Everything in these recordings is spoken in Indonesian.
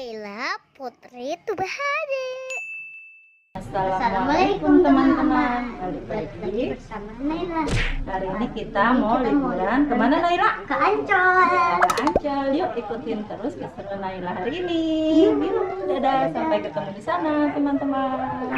Laila Putri Tubahade. Assalamualaikum teman-teman. Balik lagi bersama Laila. Hari ini kita mau liburan kemana Naila? Ke Ancol. Ke Ancol. Yuk ikutin terus keseruan Naila hari ini. Yuk, dadah. Sampai ketemu di sana teman-teman.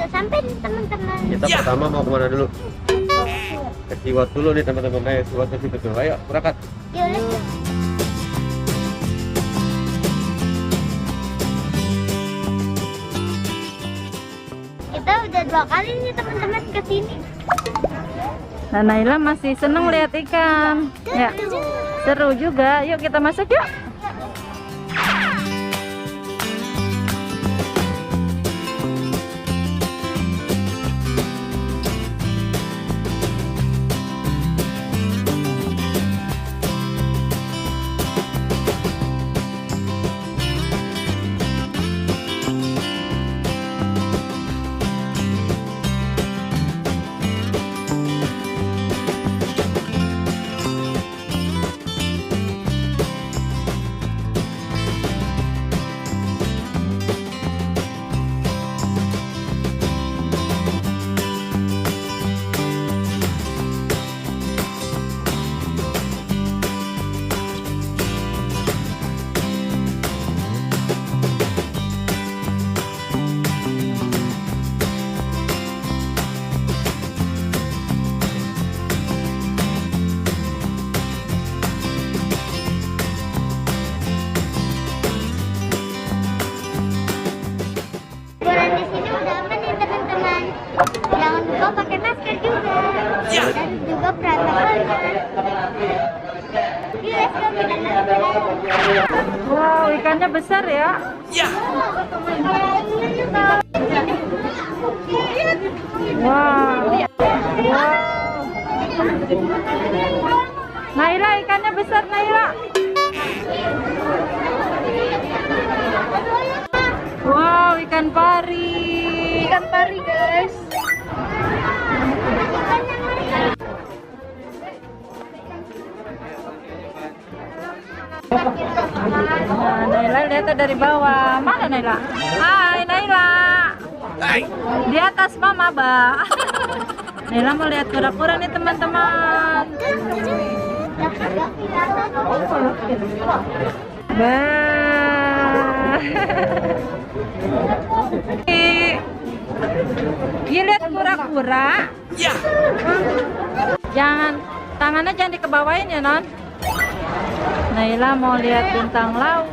Sampai nih teman-teman. Kita pertama mau kemana dulu? Ke Siwat dulu nih teman-teman. Ayo Siwat ke situ dulu. Ayo berangkat. Yuk, let's go. Kita udah 2 kali nih teman-teman ke sini. Nah, Naila masih seneng lihat ikan. Ya, seru juga. Yuk kita masuk yuk. Liburan di sini udah aman nih teman-teman. Jangan lupa pakai masker juga. Dan juga protokolnya. Yuk, let's go, kita masuk. Wow, ikannya besar ya. Wow. Wow. Naila, ikannya besar Naila. Wow, ikan pari. Ikan pari, guys. Nah, Naila lihat dari bawah. Mana Naila? Hai Naila. Di atas mama, Ba. Naila mau lihat kura-kura nih teman-teman. Bah. Iya, lihat kura-kura. Jangan, tangannya jangan dikebawain ya, Non. Naila mau lihat bintang laut.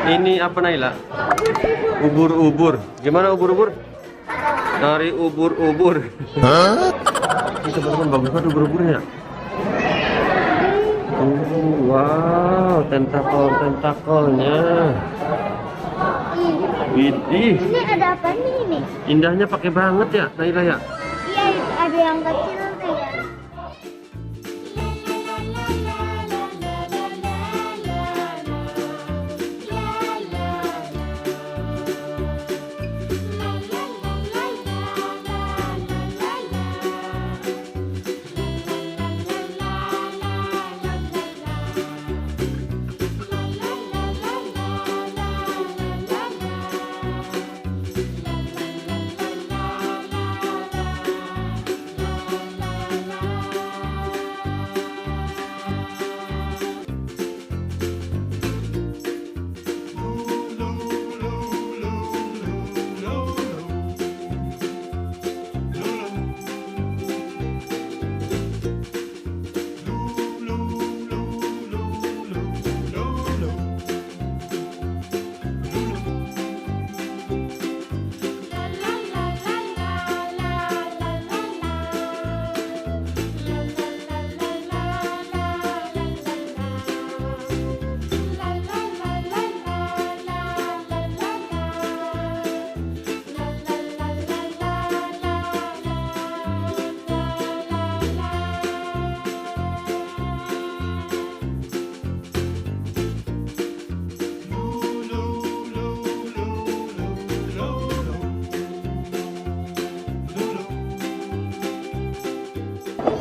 Ini apa Naila? Ubur-ubur. Gimana ubur-ubur? Nari ubur-ubur. Ini teman-teman bagus banget ubur-uburnya. Wow, tentakelnya. Widih. Ini ada apa nih ini? Indahnya pakai banget ya Naila ya. Iya, ada yang kecil tuh ya.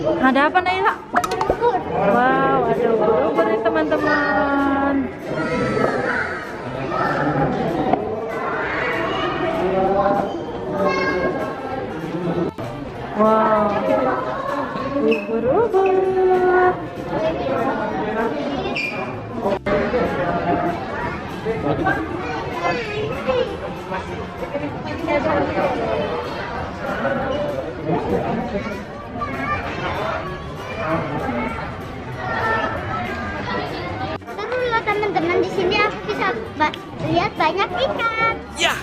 Ada apa Naila? Wow, ada ubur-ubur nih teman-teman. Wow, ubur-ubur. Seru loh teman-teman, di sini aku bisa lihat banyak ikan. Ya.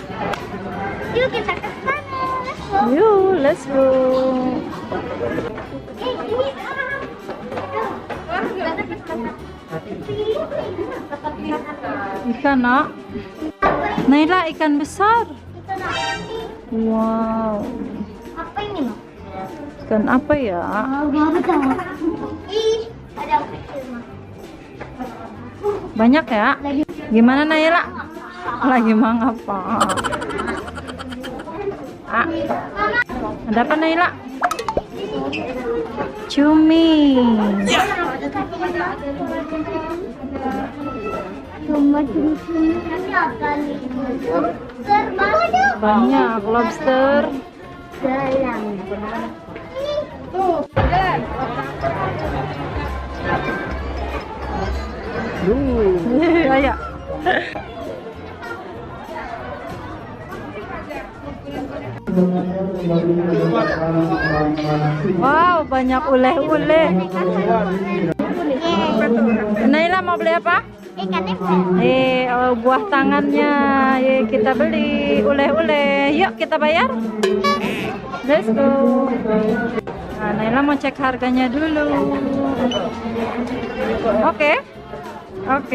Yuk kita ke sana. Let's go. Yuk, let's go. Ini Ikan, nak. Naila, ikan besar. Ikan apa sih? Wow, Apa ini, Mak? ikan apa ya? Gak tahu. Ih, ada yang kecil, Mak. Banyak ya? Lagi Gimana Naila? Lagi mengapa? Ah, ada apa Naila? Cumi. cuma cumi kali. Banyak. Banyak lobster. Dalam. Ayo. Wow, banyak uleh-uleh. Naila mau beli apa? Ikan ini. Buah tangannya. Kita beli uleh-uleh. Yuk kita bayar. Let's go. Nah, Naila mau cek harganya dulu. Oke. 104.000.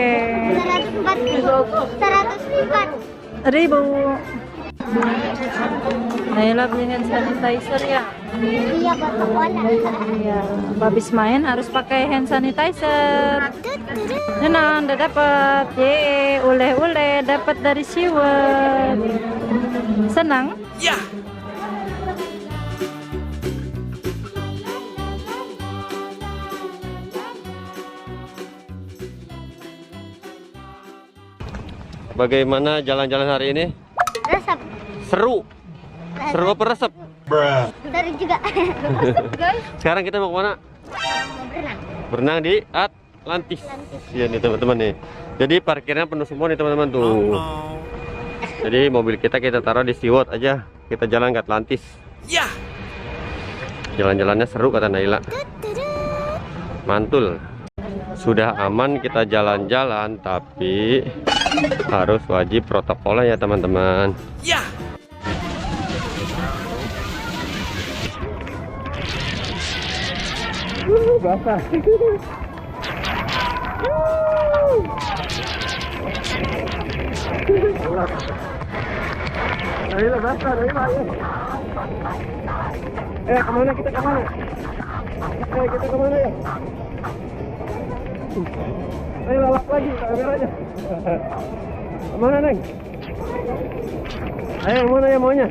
Naila beli hand sanitizer ya. Iya, buat sekolah. Iya, habis main harus pakai hand sanitizer. Nah, udah dapat. Ye, uleh-uleh dapat dari siwet. Senang? Ya. Bagaimana jalan-jalan hari ini? Resep. Seru. Seru apa resep? Seru juga. Sekarang kita mau kemana? Mau berenang. Berenang di Atlantis. Iya nih teman-teman nih. Jadi parkirnya penuh semua nih teman-teman tuh. Jadi mobil kita taruh di SeaWorld aja. Kita jalan ke Atlantis. Ya. Jalan-jalannya seru kata Naila. Mantul. Sudah aman kita jalan-jalan, tapi harus wajib protokolnya ya teman-teman. Ya. Basah. Naila basah, Naila. Kemana kita kemana? Kita kemana ya? Ayo lalap lagi kameranya. Kemana Neng? Ayo yang mana ya maunya?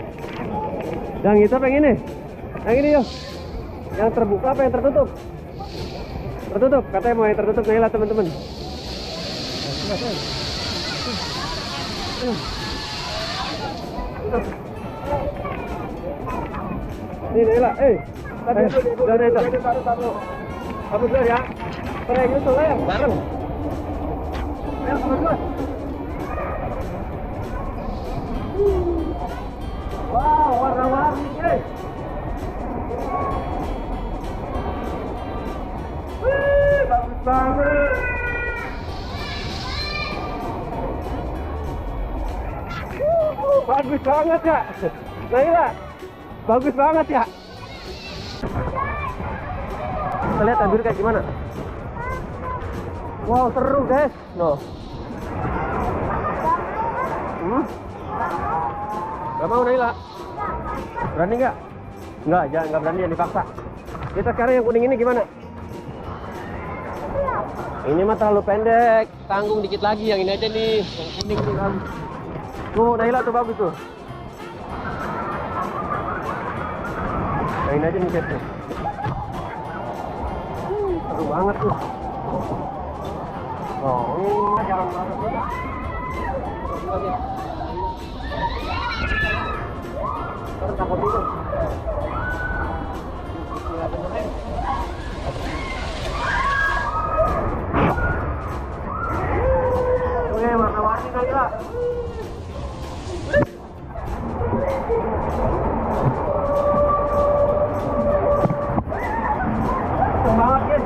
Yang kita pengen nih. Yang ini yuk. Yang terbuka apa yang tertutup? Tertutup. Katanya mau yang tertutup Naila teman-teman. Ini Naila. Udah itu. Kamu dulu ya. Pereng itu lah yang bareng. Ayo teman-teman. Wow, warna-warni guys. Bagus banget. Bagus banget ya. Naila, bagus banget ya. Kita lihat ambil kayak gimana. Wow, seru guys. No. Gak mau Naila? Berani nggak? Nggak berani ya, dipaksa. Kita sekarang yang kuning ini gimana? Ini mah terlalu pendek, tanggung dikit lagi. Yang ini aja nih, yang kuning nih kan. Tuh Naila tuh bagus tuh. Yang ini aja nih set tuh. seru banget tuh. Oh, ini jalan banget. Takut itu. Oke, warna-warni Naila. Banget, Kin.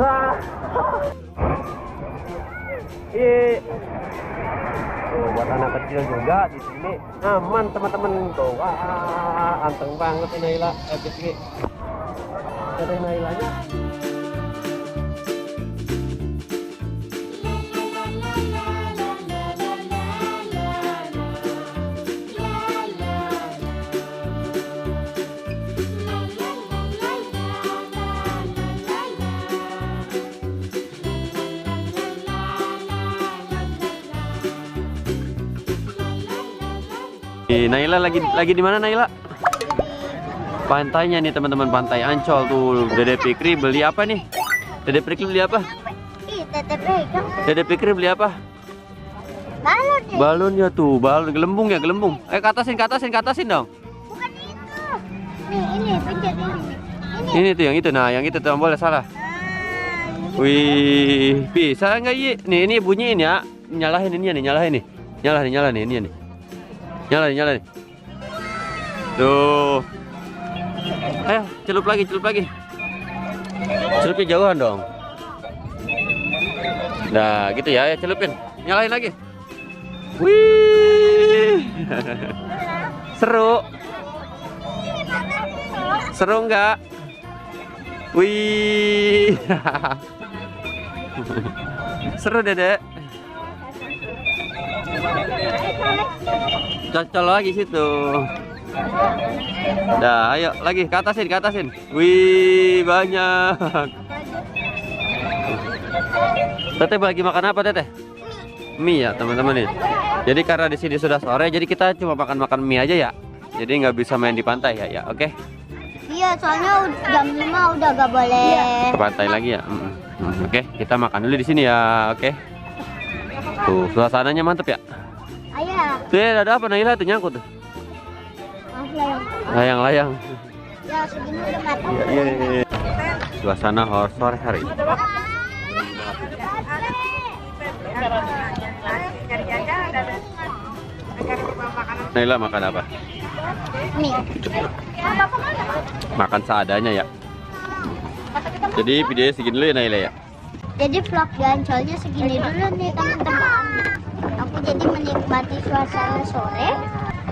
Wah. Tuh, buat anak kecil juga di sini aman teman-teman tuh. Wah, anteng banget ini Naila. Epic. Ada Nailanya. Naila lagi di mana Naila? Pantainya nih teman-teman, pantai Ancol tuh. Dede Fikri beli apa nih? Dede Fikri beli apa? Dede Fikri beli apa? Balon ya? Balon ya tuh, balon gelembung ya, gelembung. Ke atasin dong. Bukan itu. Nih, ini pencet ini. Ini tuh yang itu, nah yang itu tuh boleh salah. Wih, bisa nggak Yi? Nih ini bunyiin ya, nyalahin ini nih, nyalahin nih, nyala nih, ini nih. Nyala nih. Tuh. Ayo, celup lagi. Celupnya jauhan dong. Nah, gitu ya, celupin. Nyalain lagi. Wih. Seru. Seru nggak? Wih. Seru, Dedek. Cocol lagi situ. Dah, ayo lagi ke atasin. Wih, banyak. Teteh lagi makan apa, Teteh? Mie ya, teman-teman nih. Jadi karena di sini sudah sore, jadi kita cuma makan mie aja ya. Jadi nggak bisa main di pantai ya, oke? Iya, soalnya jam 5 udah gak boleh ke pantai lagi ya. Oke, kita makan dulu di sini ya, oke? Tuh, suasananya mantep ya. Ayah. Tuh, ada apa Naila tuh nyangkut tuh? Layang. Ya, segini udah matang. Iya. Suasana sore hari. Naila makan apa? Nih. Makan seadanya ya. Jadi videonya segini dulu ya Naila ya. Jadi vlog di Ancolnya segini dulu nih teman-teman. Aku jadi menikmati suasana sore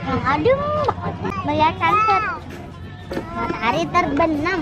yang adem banget. Melihat sunset, matahari terbenam.